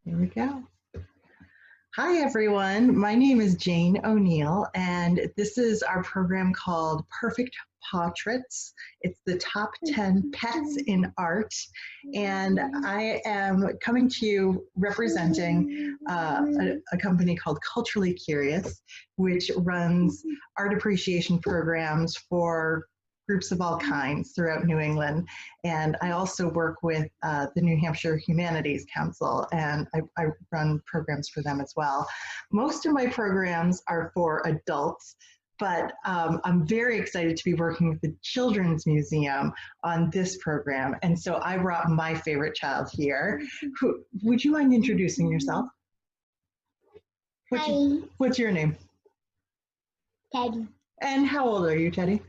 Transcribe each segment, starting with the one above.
Here we go. Hi, everyone. My name is Jane Oneail, and this is our program called Perfect Portraits. It's the top 10 pets in art, and I am coming to you representing a company called Culturally Curious, which runs art appreciation programs for groups of all kinds throughout New England. And I also work with the New Hampshire Humanities Council, and I run programs for them as well. Most of my programs are for adults, but I'm very excited to be working with the Children's Museum on this program. And so I brought my favorite child here. Would you mind introducing yourself? What's your name? Teddy. And how old are you, Teddy?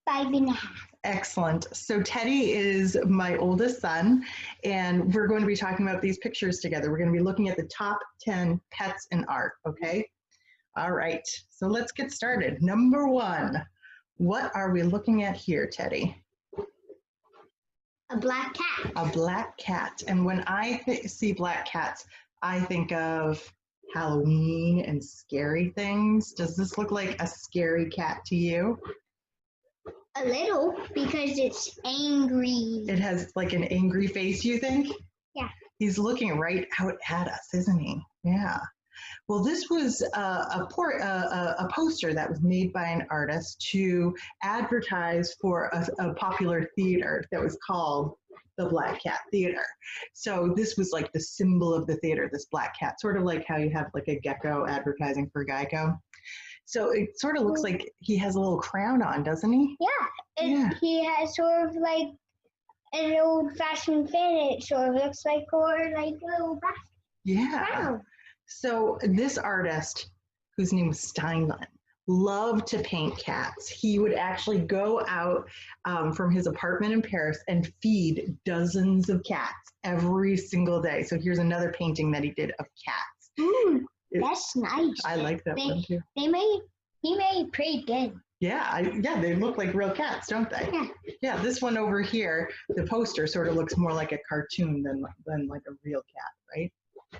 5.5. Excellent. So Teddy is my oldest son, and we're going to be talking about these pictures together. We're going to be looking at the top 10 pets in art, okay? All right, so let's get started. Number 1, what are we looking at here, Teddy? A black cat. A black cat. And when I see black cats, I think of Halloween and scary things. Does this look like a scary cat to you? A little, because it's angry. It has like an angry face, you think? Yeah. He's looking right out at us, isn't he? Yeah. Well, this was a poster that was made by an artist to advertise for a popular theater that was called the Black Cat Theater. So this was like the symbol of the theater, this black cat, sort of like how you have like a gecko advertising for Geico. So it sort of looks like he has a little crown on, doesn't he? Yeah, he has sort of like an old-fashioned fan. It sort of looks like a little basket. Yeah. Wow. So this artist, whose name was Steinlen, loved to paint cats. He would actually go out from his apartment in Paris and feed dozens of cats every single day. So here's another painting that he did of cats. Ooh. That's nice. I like that one too. He made pretty good. Yeah, they look like real cats, don't they? Yeah. Yeah, this one over here, the poster sort of looks more like a cartoon than like a real cat, right?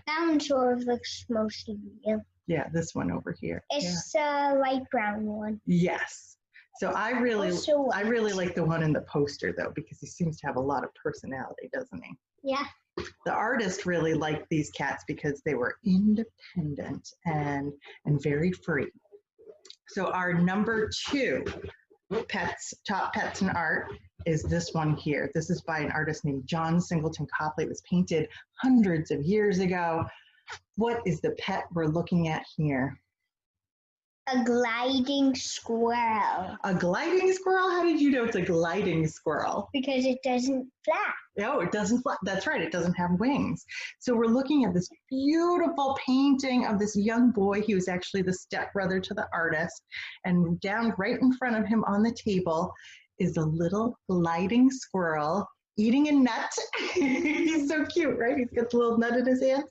That one sort of looks mostly real. Yeah, this one over here. It's a light brown one. Yes. So I really like the one in the poster though, because he seems to have a lot of personality, doesn't he? Yeah. The artist really liked these cats because they were independent and very free. So our number 2 top pets in art is this one here. This is by an artist named John Singleton Copley. It was painted hundreds of years ago. What is the pet we're looking at here? A gliding squirrel. A gliding squirrel? How did you know it's a gliding squirrel? Because it doesn't flap. No, it doesn't flap. That's right. It doesn't have wings. So we're looking at this beautiful painting of this young boy. He was actually the stepbrother to the artist. And down right in front of him on the table is a little gliding squirrel eating a nut. He's so cute, right? He's got the little nut in his hand.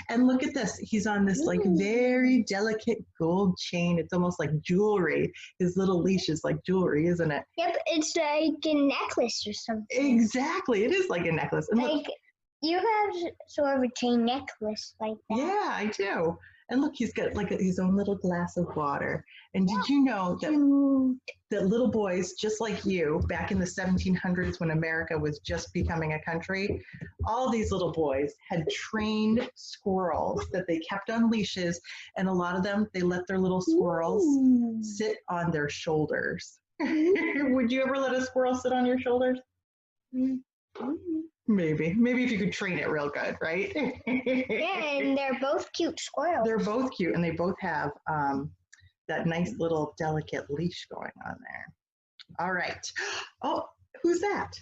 And look at this. He's on this like very delicate gold chain. It's almost like jewelry. His little leash is like jewelry, isn't it? Yep, it's like a necklace or something. Exactly. It is like a necklace. And like, you have sort of a chain necklace like that. Yeah, I do. And look, he's got like his own little glass of water. And did you know that little boys, just like you, back in the 1700s when America was just becoming a country, all these little boys had trained squirrels that they kept on leashes, and a lot of them, they let their little squirrels sit on their shoulders. Would you ever let a squirrel sit on your shoulders? Maybe if you could train it real good, right? Yeah, and they're both cute squirrels. They're both cute, and they both have that nice little delicate leash going on there. All right. Oh, who's that?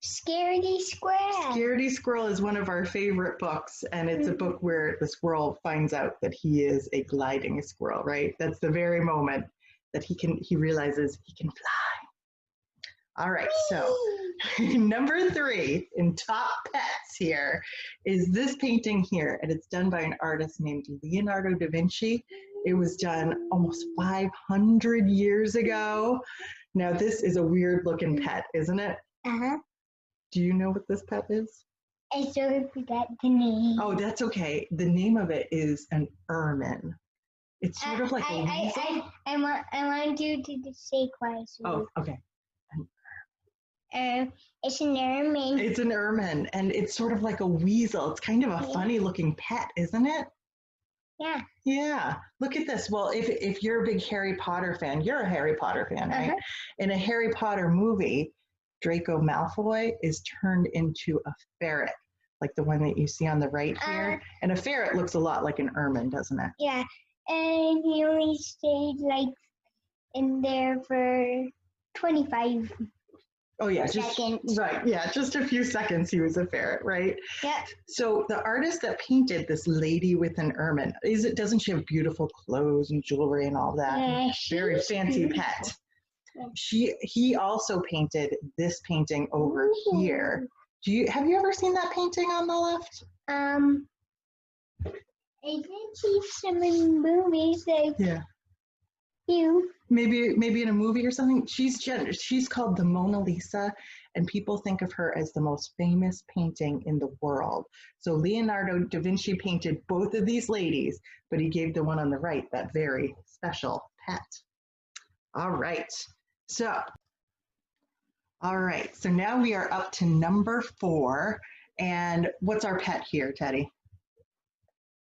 Scaredy Squirrel. Scaredy Squirrel is one of our favorite books, and it's a book where the squirrel finds out that he is a gliding squirrel, right? That's the very moment that he realizes he can fly. All right, so number 3 in top pets here is this painting here, and it's done by an artist named Leonardo da Vinci. It was done almost 500 years ago. Now, this is a weird looking pet, isn't it? Uh-huh. Do you know what this pet is? I sort of forgot the name. Oh, that's okay. The name of it is an ermine. It's sort of like a weasel. I want you to say quiet. Oh, okay. It's an ermine. It's an ermine, and it's sort of like a weasel. It's kind of a funny looking pet, isn't it? Yeah. Yeah. Look at this. Well, if you're a big Harry Potter fan, you're a Harry Potter fan, right? In a Harry Potter movie, Draco Malfoy is turned into a ferret, like the one that you see on the right here. And a ferret looks a lot like an ermine, doesn't it? Yeah. And he only stayed like in there for 25 Oh yeah, seconds. Right. Yeah, just a few seconds he was a ferret, right? Yep. So the artist that painted this lady with an ermine, doesn't she have beautiful clothes and jewelry and all that? Yeah, very fancy pet. He also painted this painting over here. Have you ever seen that painting on the left? I did see some in movies like you. Maybe in a movie or something. She's called the Mona Lisa, and people think of her as the most famous painting in the world. So Leonardo da Vinci painted both of these ladies, but he gave the one on the right that very special pet. All right. So now we are up to number 4. And what's our pet here, Teddy?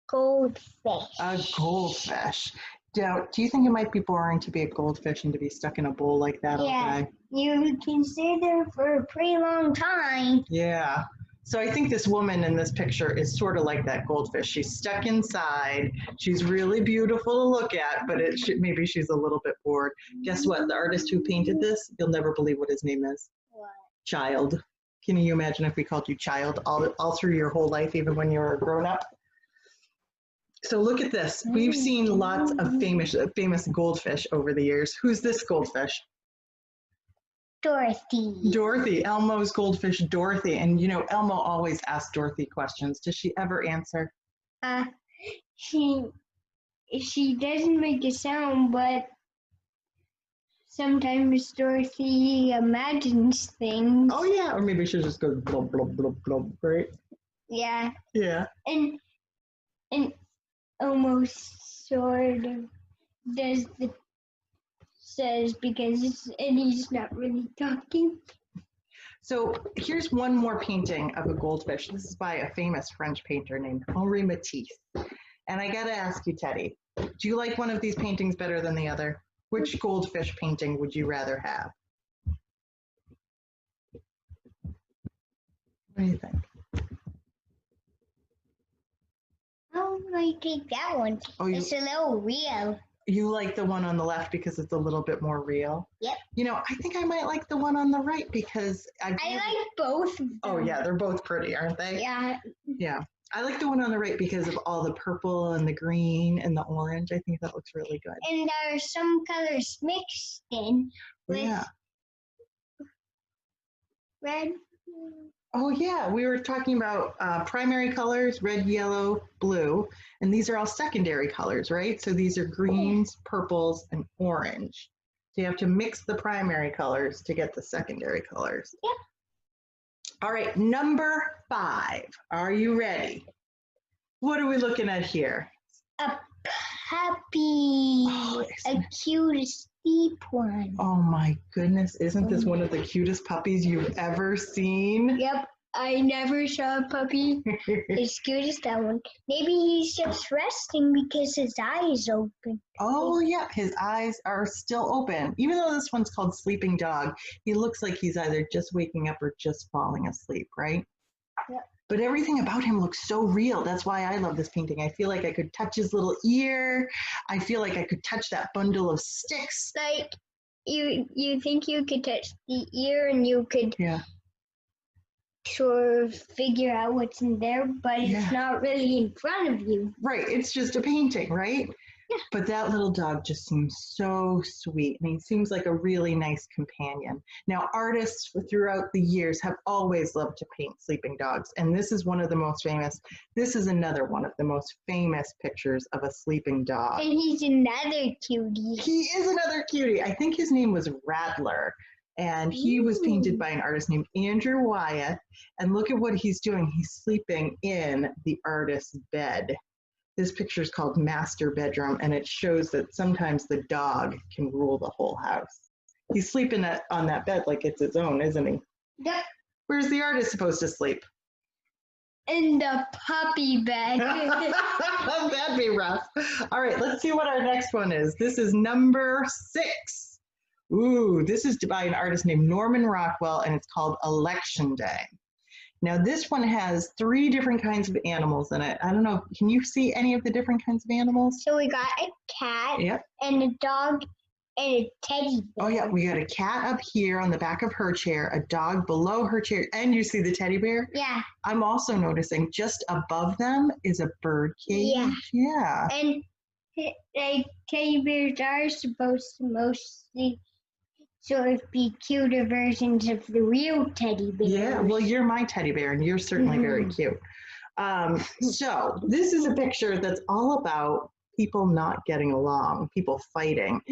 Goldfish. A goldfish. Do you think it might be boring to be a goldfish and to be stuck in a bowl like that all day? You can stay there for a pretty long time. Yeah. So I think this woman in this picture is sort of like that goldfish. She's stuck inside. She's really beautiful to look at, but maybe she's a little bit bored. Guess what? The artist who painted this, you'll never believe what his name is. What? Child. Can you imagine if we called you Child all through your whole life, even when you were a grown-up? So look at this. We've seen lots of famous goldfish over the years. Who's this goldfish? Dorothy. Dorothy, Elmo's goldfish, Dorothy. And you know, Elmo always asks Dorothy questions. Does she ever answer? She doesn't make a sound, but sometimes Dorothy imagines things. Oh yeah, or maybe she just goes blub blub blub blub, right? Yeah. Yeah. And almost sort of says because he's not really talking. So here's one more painting of a goldfish. This is by a famous French painter named Henri Matisse. And I gotta ask you, Teddy, do you like one of these paintings better than the other? Which goldfish painting would you rather have? What do you think? Oh, I take that one. Oh, it's a little real. You like the one on the left because it's a little bit more real? Yep. You know, I think I might like the one on the right because I like both of them. Oh yeah, they're both pretty, aren't they? Yeah. Yeah. I like the one on the right because of all the purple and the green and the orange. I think that looks really good. And there are some colors mixed in with red. Oh yeah, we were talking about primary colors, red, yellow, blue, and these are all secondary colors, right? So these are greens, purples, and orange. So you have to mix the primary colors to get the secondary colors. Yeah. All right, number 5. Are you ready? What are we looking at here? A puppy, a cute steep one. Oh my goodness, isn't this one of the cutest puppies you've ever seen? Yep, I never saw a puppy as cute as that one. Maybe he's just resting because his eyes open. Oh yeah, his eyes are still open. Even though this one's called Sleeping Dog, he looks like he's either just waking up or just falling asleep, right? Yep. But everything about him looks so real. That's why I love this painting. I feel like I could touch his little ear. I feel like I could touch that bundle of sticks. Like you think you could touch the ear and you could sort of figure out what's in there, but it's not really in front of you. Right, it's just a painting, right? Yeah. But that little dog just seems so sweet, and he seems like a really nice companion. Now, artists throughout the years have always loved to paint sleeping dogs, and this is one of the most famous. This is another one of the most famous pictures of a sleeping dog. And he's another cutie. He is another cutie. I think his name was Rattler, And he was painted by an artist named Andrew Wyatt. And look at what he's doing. He's sleeping in the artist's bed. This picture is called Master Bedroom, and it shows that sometimes the dog can rule the whole house. He's sleeping on that bed like it's his own, isn't he? Yep. Where's the artist supposed to sleep? In the puppy bed. That'd be rough. All right, let's see what our next one is. This is number 6. Ooh, this is by an artist named Norman Rockwell, and it's called Election Day. Now, this one has 3 different kinds of animals in it. I don't know, can you see any of the different kinds of animals? So we got a cat Yep. and a dog and a teddy bear. Oh, yeah, we got a cat up here on the back of her chair, a dog below her chair, and you see the teddy bear? Yeah. I'm also noticing just above them is a bird cage. Yeah. And like teddy bears are supposed to mostly sort of be cuter versions of the real teddy bears. Yeah, well, you're my teddy bear, and you're certainly very cute. So this is a picture that's all about people not getting along, people fighting.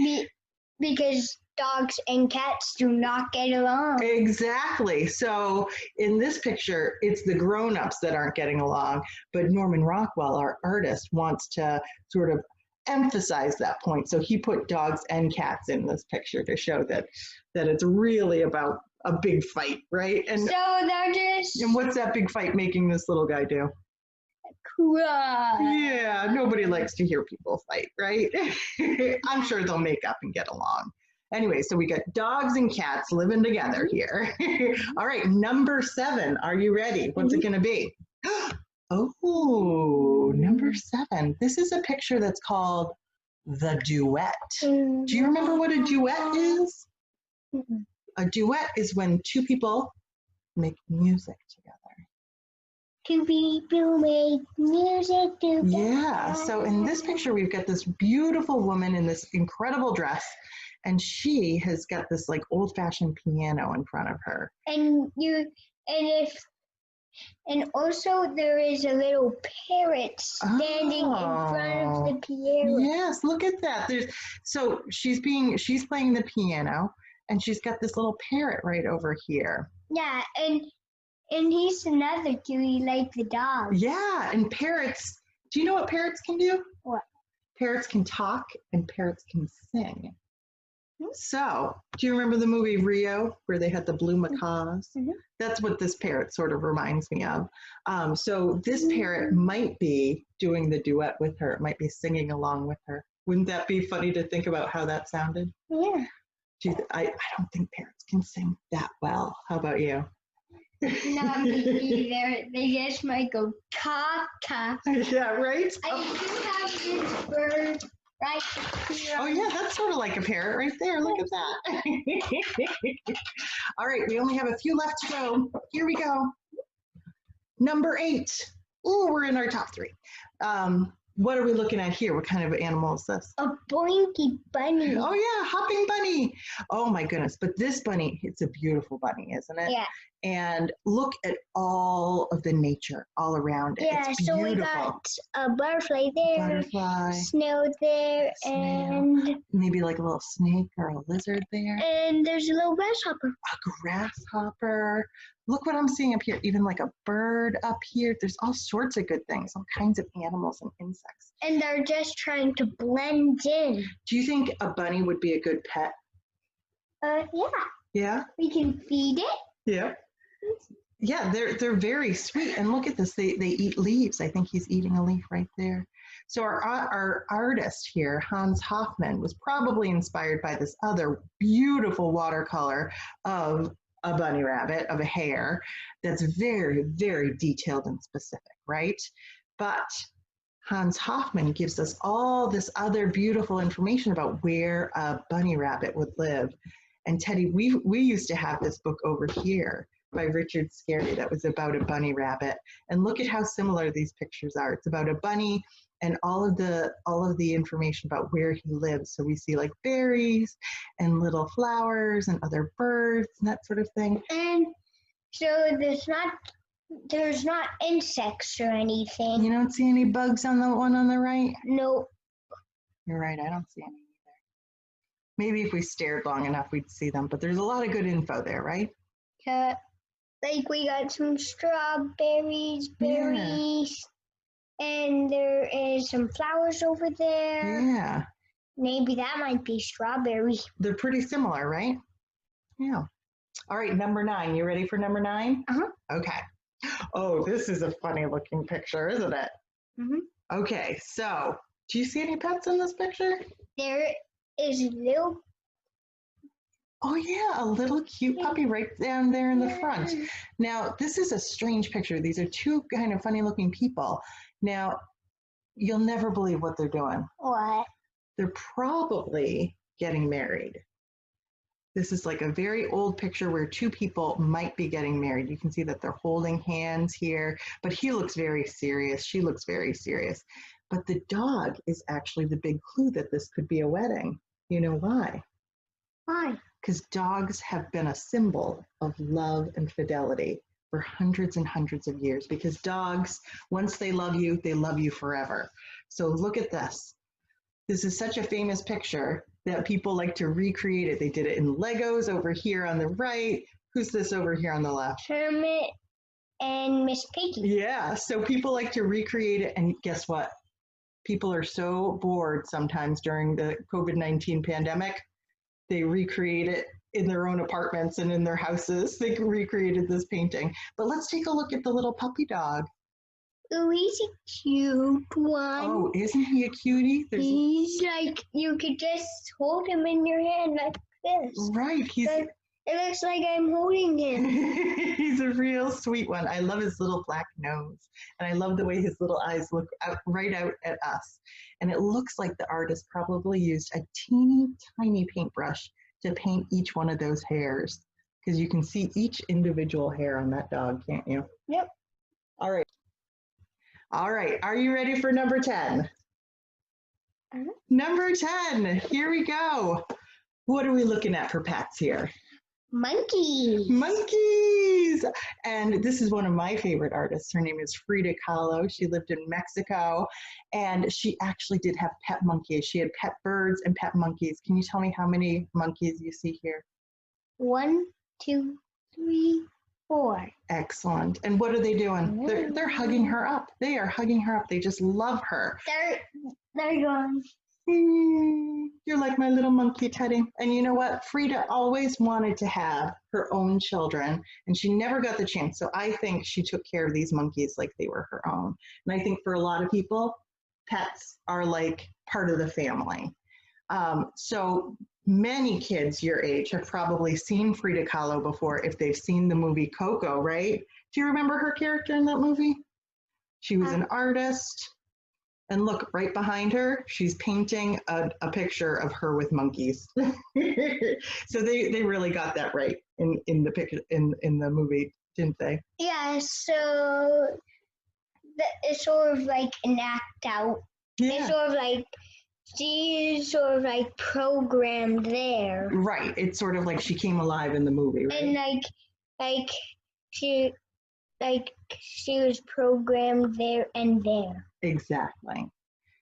Because dogs and cats do not get along. Exactly. So in this picture, it's the grown-ups that aren't getting along, but Norman Rockwell, our artist, wants to sort of emphasize that point. So he put dogs and cats in this picture to show that it's really about a big fight, right? And so they're just... And what's that big fight making this little guy do? Cry. Yeah, nobody likes to hear people fight, right? I'm sure they'll make up and get along. Anyway, so we got dogs and cats living together here. All right, number 7. Are you ready? What's it going to be? Oh, number 7. This is a picture that's called the Duet. Do you remember what a duet is? A duet is when 2 people make music together. 2 people make music together. Yeah, so in this picture, we've got this beautiful woman in this incredible dress, and she has got this like old-fashioned piano in front of her. And also there is a little parrot standing in front of the piano. Yes, look at that. So she's playing the piano, and she's got this little parrot right over here. Yeah, and he's another cutie like the dog. Yeah, and parrots, do you know what parrots can do? What? Parrots can talk and parrots can sing. So, do you remember the movie Rio, where they had the blue macaws? That's what this parrot sort of reminds me of. So this parrot might be doing the duet with her. It might be singing along with her. Wouldn't that be funny to think about how that sounded? Yeah. I don't think parrots can sing that well. How about you? Not me either. They just might go caw-caw. Yeah, right? I do have this bird right here. Oh yeah, that's sort of like a parrot right there. Look at that. All right, we only have a few left to go. Here we go. Number 8. Ooh, we're in our top 3. What are we looking at here? What kind of animal is this? A boinky bunny. Oh yeah, hopping bunny. Oh my goodness, but this bunny, it's a beautiful bunny, isn't it? Yeah. And look at all of the nature all around it. Yeah, it's beautiful. so we got a butterfly there, Butterfly, snail there, snail, and maybe like a little snake or a lizard there. And there's a little grasshopper. A grasshopper. Look what I'm seeing up here, even like a bird up here. There's all sorts of good things, all kinds of animals and insects. And they're just trying to blend in. Do you think a bunny would be a good pet? Yeah. Yeah? We can feed it. Yeah. Yeah, they're very sweet. And look at this, they eat leaves. I think he's eating a leaf right there. So our artist here, Hans Hofmann, was probably inspired by this other beautiful watercolor of a bunny rabbit, of a hare, that's very, very detailed and specific, right? But Hans Hofmann gives us all this other beautiful information about where a bunny rabbit would live. And Teddy, we used to have this book over here by Richard Scarry that was about a bunny rabbit. And look at how similar these pictures are. It's about a bunny and all of the information about where he lives. So we see like berries and little flowers and other birds and that sort of thing. And so there's not insects or anything. You don't see any bugs on the one on the right? No. You're right, I don't see any either. Maybe if we stared long enough, we'd see them, but there's a lot of good info there, right? Like we got some strawberries, Yeah. berries, and there is some flowers over there. Yeah. Maybe that might be strawberry. They're pretty similar, right? Yeah. All right, number 9. You ready for number 9? Uh-huh. Okay. Oh, this is a funny looking picture, isn't it? Mm-hmm. Okay, so do you see any pets in this picture? There is a little. Oh yeah, a little cute puppy right down there in the front. Now, this is a strange picture. These are two kind of funny looking people. Now, you'll never believe what they're doing. What? They're probably getting married. This is like a very old picture where two people might be getting married. You can see that they're holding hands here, but he looks very serious. She looks very serious. But the dog is actually the big clue that this could be a wedding. You know why? Why? Because dogs have been a symbol of love and fidelity for hundreds and hundreds of years. Because dogs, once they love you forever. So look at this. This is such a famous picture that people like to recreate it. They did it in Legos over here on the right. Who's this over here on the left? Kermit and Miss Piggy. Yeah, so people like to recreate it. And guess what? People are so bored sometimes during the COVID-19 pandemic. They recreate it in their own apartments and in their houses. They recreated this painting. But let's take a look at the little puppy dog. Oh, he's a cute one. Oh, isn't he a cutie? He's like, you could just hold him in your hand like this. Right. It looks like I'm holding him. He's a real sweet one. I love his little black nose. And I love the way his little eyes look right out at us. And it looks like the artist probably used a teeny tiny paintbrush to paint each one of those hairs. Because you can see each individual hair on that dog, can't you? Yep. All right. All right. Are you ready for number 10? Uh-huh. Number 10. Here we go. What are we looking at for pets here? Monkeys. Monkeys! And this is one of my favorite artists. Her name is Frida Kahlo. She lived in Mexico, and she actually did have pet monkeys. She had pet birds and pet monkeys. Can you tell me how many monkeys you see here? 1, 2, 3, 4. Excellent. And what are they doing? They're hugging her up. They are hugging her up. They just love her. They're gone. You're like my little monkey, Teddy. And you know what? Frida always wanted to have her own children, and she never got the chance. So I think she took care of these monkeys like they were her own. And I think for a lot of people, pets are like part of the family. So many kids your age have probably seen Frida Kahlo before if they've seen the movie Coco, right? Do you remember her character in that movie? She was an artist. And look, right behind her, she's painting a picture of her with monkeys. So they really got that right in the picture in the movie, didn't they? Yeah, so it's sort of like an act out. Yeah. It's sort of like she's sort of like programmed there. Right. It's sort of like she came alive in the movie, right? And she was programmed there and there. Exactly.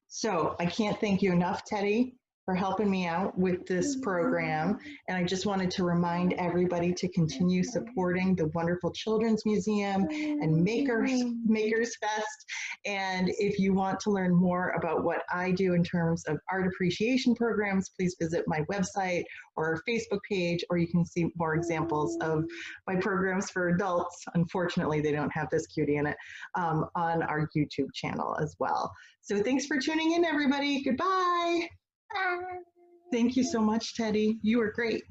So I can't thank you enough, Teddy, for helping me out with this program. And I just wanted to remind everybody to continue supporting the wonderful Children's Museum and Makers Fest. And if you want to learn more about what I do in terms of art appreciation programs, please visit my website or our Facebook page, or you can see more examples of my programs for adults. Unfortunately, they don't have this cutie in it, on our YouTube channel as well. So thanks for tuning in, everybody. Goodbye. Thank you so much, Teddy. You were great.